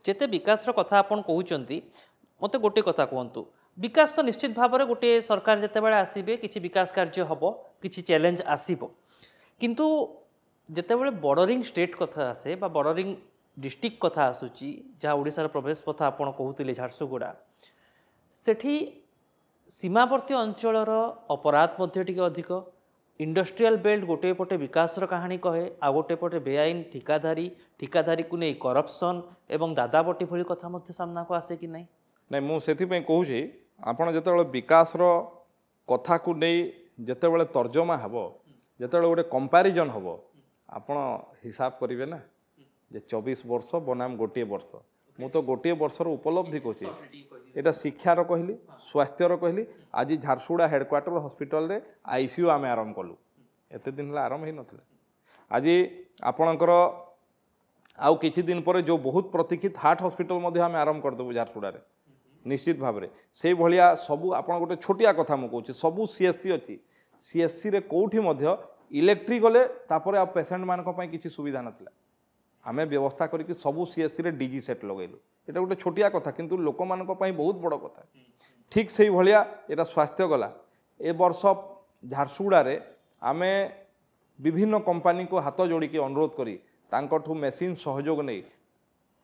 जेते विकास कथा आपन कहउचंती मते गोटे कथा कहतु विकास तो निश्चित भाव में गोटे सरकार जिते बड़े आसबे किसी विकास कार्य हम किसी चैलेंज आसब किंतु जितेबाला बॉर्डरिंग स्टेट कथा आसे बॉर्डरिंग डिस्ट्रिक्ट कथा आसूची जहाँ ओडिशार प्रवेश पथ आपन कहते झारसुगुड़ा सेठी सीमावर्ती अंचलर अपराध मध्य टिके अधिक इंडस्ट्रियल बेल्ट गोटे पटे विकासर कहानी कहे आ गोटे पटे बेआईन ठिकादारी को नहीं करप्शन एवं दादाबटी भली कथा मध्य सामना को आसे कि नहीं नहीं मुझे कहूँ आपड़ जो विकास कथा को नहीं जिते तर्जमा हम जिते गोटे कंपैरिजन हम आपण हिसाब करेंगे ना जे 24 वर्ष बनाम गोटे वर्ष मु तो गोटे वर्षर उपलब्धि कौच यहाँ शिक्षार कहली स्वास्थ्यर कहली आज झारसुगुड़ा हेडक्वार्टर हॉस्पिटल रे आईसीयू आम आरंभ कलु एत दिन आरंभ हो ना आज आपणकर आउ किछि दिन पर जो बहुत प्रतीक्षित हार्ट हॉस्पिटल आम आरंभ करदेबू झारसुगुड़ा निश्चित भाव में से भाया सबू आप गोटे छोटिया कथा मुझे सबू सीएससी अच्छी सीएससी रे कोठी मध्य इलेक्ट्रिक गले तापर आ पेसेंट मानक किसी सुविधा नथिला आमे व्यवस्था करके सबू सीएससी रे डीजी सेट लगेलु एटा गोटे छोटिया कथा किंतु लोक मानक बहुत बड़ कथा ठीक से भाया एटा स्वास्थ्य गला ए वर्ष झारसुगुड़ा रे आमे विभिन्न कंपनी को हाथ जोड़ी अनुरोध करी तांकठू मेसीन सहयोग नहीं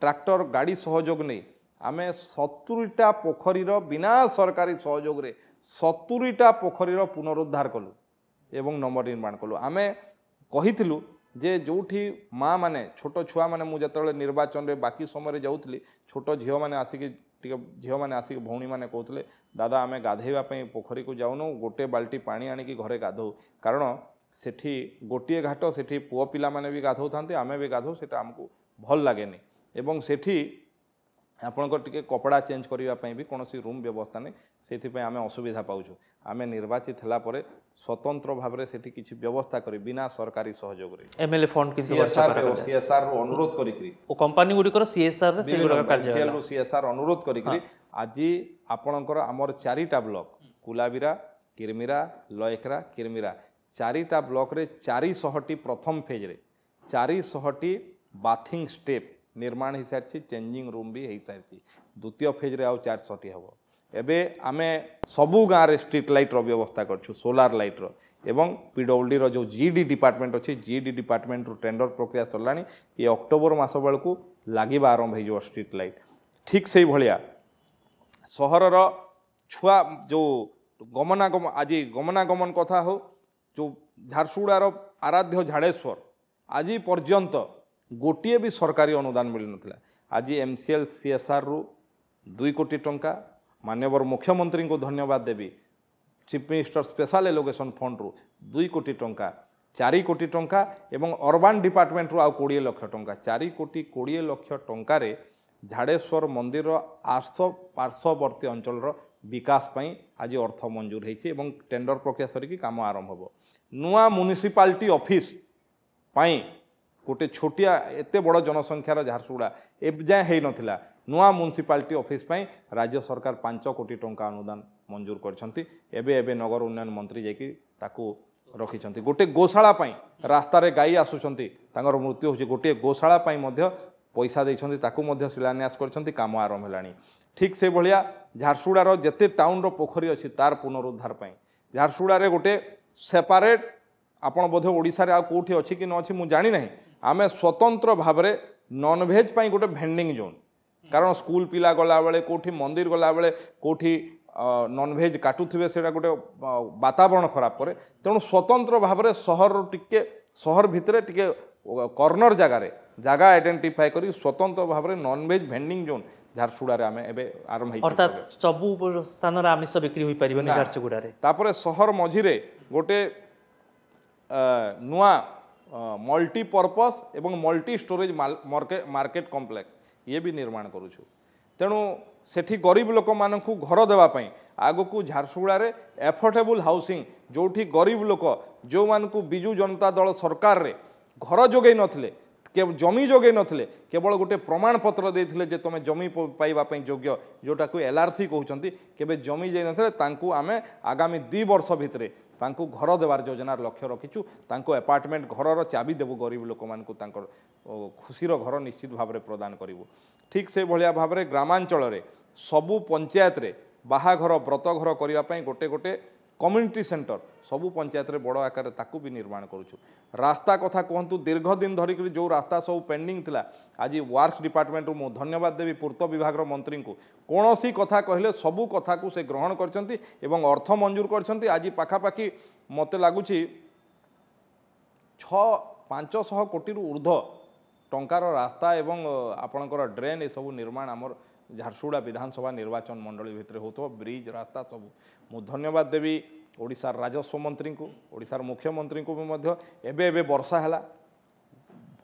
ट्रैक्टर गाड़ी सहयोग नहीं आमे 70टा पोखरीर बिना सरकारी सहयोग रे 70टा पोखरीर पुनरुद्धार कलु एवं नंबर निर्माण कलु आमे कहिथिलु जे जोठी माँ माने छोट छुआ माने मु जतले निर्वाचन रे बाकी समय जाऊथली छोट झियो माने आसिक झियो माने आसिक भौणी माने कहउतले दादा आमे गाधेवा पई पोखरी को जाउनु गोटे बाल्टी पानी आनी की घरे गाधो कारण सेठी गोटिए घाट सेठी पुओ पिला माने भी गाधौ थांते आमे भी गाधौ सेटा हमको भल लागेनी एवं सेठी आपणकर टिके कपड़ा चेंज करने भी कौन रूम व्यवस्था नहीं से आम असुविधा पाचु आम निर्वाचित होला परे स्वतंत्र भाव में सेठी किछि व्यवस्था करी बिना सरकारी सहयोग रे एमएलए फंड सीएसआर अनुरोध करी कंपनी गुडिकर सीएसआर सीएसआर अनुरोध करी आज आपणकर आमर 4टा ब्लॉक कुलाबिरा किरमिरा लयखरा किरमिरा 4टा ब्लॉक रे 400टी प्रथम फेज रे 400टी बाथिंग स्टेप निर्माण हो सारी चेंजिंग रूम भी हो सारी द्वितीय फेज रे आउ 400टी हम एबे आमे सबू गाँव रे स्ट्रीट लाइट रो व्यवस्था करछु सोलार लाइट रो एवं पीडब्ल्यूडी रो जो जीडी डिपार्टमेंट अच्छी जीडी डिपार्टमेंट रो टेंडर प्रक्रिया चलानी ये अक्टोबर मास बेलू लगे आरंभ हो स्ट्रीट लाइट ठीक से भाया सहरर छुआ जो गमनागमन आज गमनागमन कथा हो जो झारसुगुड़ार आराध्य झाड़ेश्वर आज पर्यंत गोटे भी सरकारी अनुदान मिल नथिला आज एमसीएल सीएसआर रु 2 कोटी टंका माननीय मुख्यमंत्री को धन्यवाद देवी chief minister special allocation fund रु 2 कोटी टंका 4 कोटी टंका एवं अर्बान डिपार्टमेंट रु आउ 20 लाख टंका 4 कोटी 20 लाख टंका रे झाड़ेश्वर मंदिर पार्श्ववर्ती अंचल विकास पई आज अर्थ मंजूर होती एवं टेंडर प्रक्रिया सरिकी काम आरंभ हो नुआ म्युनिसिपालिटी ऑफिस पई गोटे छोटिया एते बड़ जनसंख्यार झारसुगुड़ा एजाए हो नाला नुआ म्युनिसिपालिटी ऑफिस पई राज्य सरकार 5 कोटी टंका अनुदान मंजूर करछंती एबे नगर उन्नयन मंत्री जाकि ताकू रखिछंती गोटे गोशाला पई रास्ता रे गाई आसुछंती तांगर मृत्यु होछि गोटे गोशाला पई मध्य पैसा देछंती ताकू मध्य शिलान्यास करछंती काम आरंभ हेलानी ठीक से भलिया झारसुगुड़ार जेते टाउन रो पोखरी अछि तार पुनरुद्धार पई झारसुगुड़ा रे गोटे सेपारेट आपण बोधे ओडिसा रे आ कोठी अछि कि न अछि मु जानि नाही आमे स्वतंत्र भाव में नॉनभेज पाई गोटे भेंडिंग जोन कारण स्कूल पिला गला बेले कोठी मंदिर गला बेले कोठी नॉनभेज काटुथिबे सेटा गोटे वातावरण खराब करे तेणु स्वतंत्र भाव में सहर भितर टिके कॉर्नर जगह आइडेंटिफाई करी स्वतंत्र भाव में नॉनभेज भेंडिंग जोन झारसुगुड़ा रे आमे एबे आरंभ अर्थात सबु स्थान रे आमिष बिक्री होई परिबनि झारसुगुड़ा रे तापर शहर मझिरे गोटे नुआ मल्टीपर्पस एवं मल्टी स्टोरेज मार्केट कॉम्प्लेक्स ये भी निर्माण करुछु तेणु सेठी गरीब लोक मानकु घर देवाई आग को झारसुगुड़ा रे एफोर्डेबल हाउसिंग जोठी गरीब लोक जो मानकु बिजू जनता दल सरकार रे घर जोगै नथिले जमी जोगै नथिले केवल गोटे प्रमाण पत्र देथिले जे तुम जमी पाइबा पई योग्य जोटा को एलआरसी कहउचंती केबे जमी जाई नथिले तांकु आमे आगामी 2 वर्ष भितरे तांको घर देवार योजनार लक्ष्य रखिचु तांको अपार्टमेंट घरर चाबी देबु गरीब लोक मानकु तांकर खुशीर घर निश्चित भाव में प्रदान करिवु ठीक से भलिया भाव में ग्रामांचल रे सबु पंचायत रे बाहाघर व्रतघर करने पई गोटे गोटे कम्युनिटी सेंटर सबु पंचायत रे बड़ आकार ताकू भी निर्माण करूछु रास्ता कथा कहतु दीर्घ दिन धरिक जो रास्ता सब पेंडिंग थिला आज वर्क्स डिपार्टमेंट मु धन्यवाद देवी पूर्त विभाग विभाग मंत्री को कौन सी कथा कहले सबू कथा को से ग्रहण करछंती एवं अर्थ मंजूर करछंती आज पाखापाखि मते लागुची 500 कोटी ऊर्ध्व टंकार रास्ता एवं आपणकर ड्रेन ये सब निर्माण आमर झारसुगुड़ा विधानसभा निर्वाचन मंडली भितर हो ब्रिज रास्ता सब मु धन्यवाद देवी ओडिशार राजस्व मंत्री को ओडिशार मुख्यमंत्री को भी मध्य एबे वर्षा है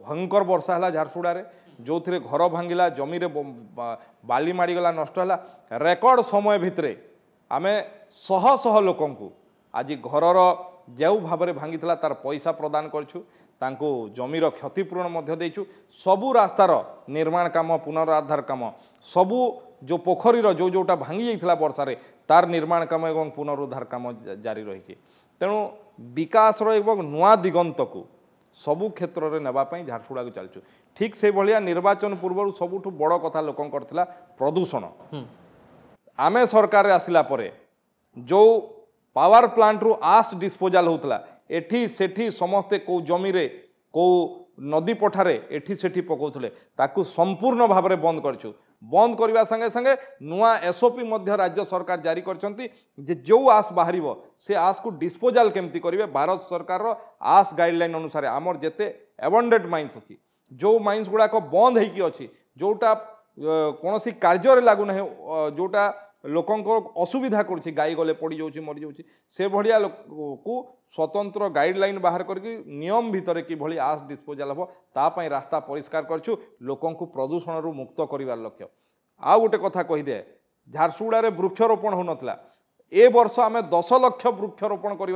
भयंकर वर्षा है झारसुगुड़ा रे जो थे घर भांगिला जमी रे बाली माड़ीगला नष्ट है रेकर्ड समय भितर आमे शह शह लोकंकु आज घरर जो भाव में भांगी तार पैसा प्रदान करछु तांको जमीर क्षतिपूरण मध्य देइछु सबु रास्तार निर्माण काम पुनरुद्धार काम सबु जो पोखरीर जो जोटा भांगी जाइथिला वर्षा रे तार निर्माण काम एवं पुनरुद्धार काम जारी रही तेणु विकास एवं नुआ दिगंत को सबु क्षेत्र में नापी झारसुगुड़ा को चलचु ठीक से भाया निर्वाचन पूर्व सबुठ बड़ कथा लोक प्रदूषण आमे सरकार आसिला परे जो पावर प्लांट रु आस डिस्पोजाल होता एठी सेठी समस्ते कौ जमी रे कौ नदी पठारे एठी सेठी पकाउथले ताकू संपूर्ण भाव में बंद करछु बंद करने संगे संगे नुआ एसओपी मध्य राज्य सरकार जारी करछंती जे जो आस बाहरिबो से आस को डिस्पोजाल केमती करिवे भारत सरकार रो आस गाइडलाइन अनुसार आमर जेते एबंडेड माइंस अछि जो माइंस गुडा को बंद हेकी अछि जोटा कोनोसी कार्य रे लागु नाही जोटा लोकंको असुविधा करुछि गाई गले पड़ी जाउछि मरि जाउछि से भलिया को स्वतंत्र गाइडलाइन बाहर करके नियम भितर कि भली आस डिस्पोजाल हम तापाई रास्ता परिष्कार करछु लोकंको प्रदूषण रु मुक्त करिवार लक्ष्य आ गोटे कथा कहीदे झारसुगुड़ा रे वृक्षरोपण हो नथला ए वर्ष आम 10 लाख वृक्षरोपण कर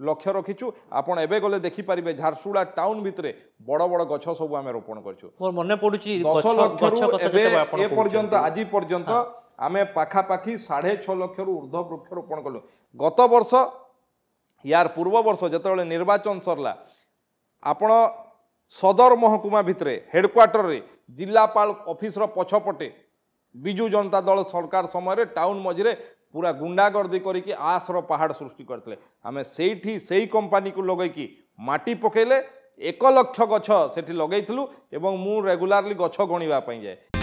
लक्ष्य रखीचु आपड़ एबे गले देखि पारिबे झारसुगुड़ा टाउन भितरे बड़ बड़ गछ सब आम रोपण करछु मोर मने पडुची 10 लाख एबे ए पर्यंत आज पर्यंत आमे पाखापाखि 6.5 लाख ऊर्ध्व वृक्षरोपण कलु गत वर्ष यार पूर्व वर्ष जिते निर्वाचन सरला आपण सदर महकुमा भितरे हेडक्वार्टर रे जिलापाल ऑफिस रो पछपटे बिजु जनता दल सरकार समय टाउन मझिरे पूरा गुंडागर्दी करिकी आस रो पहाड़ सृष्टि करते आमे सेठी सेही कंपनी को लगैकी माटी पकेले 1 लाख गछ सेठी लगैथिलु एवं मु रेगुलारली गछ गणिबा पई जाए।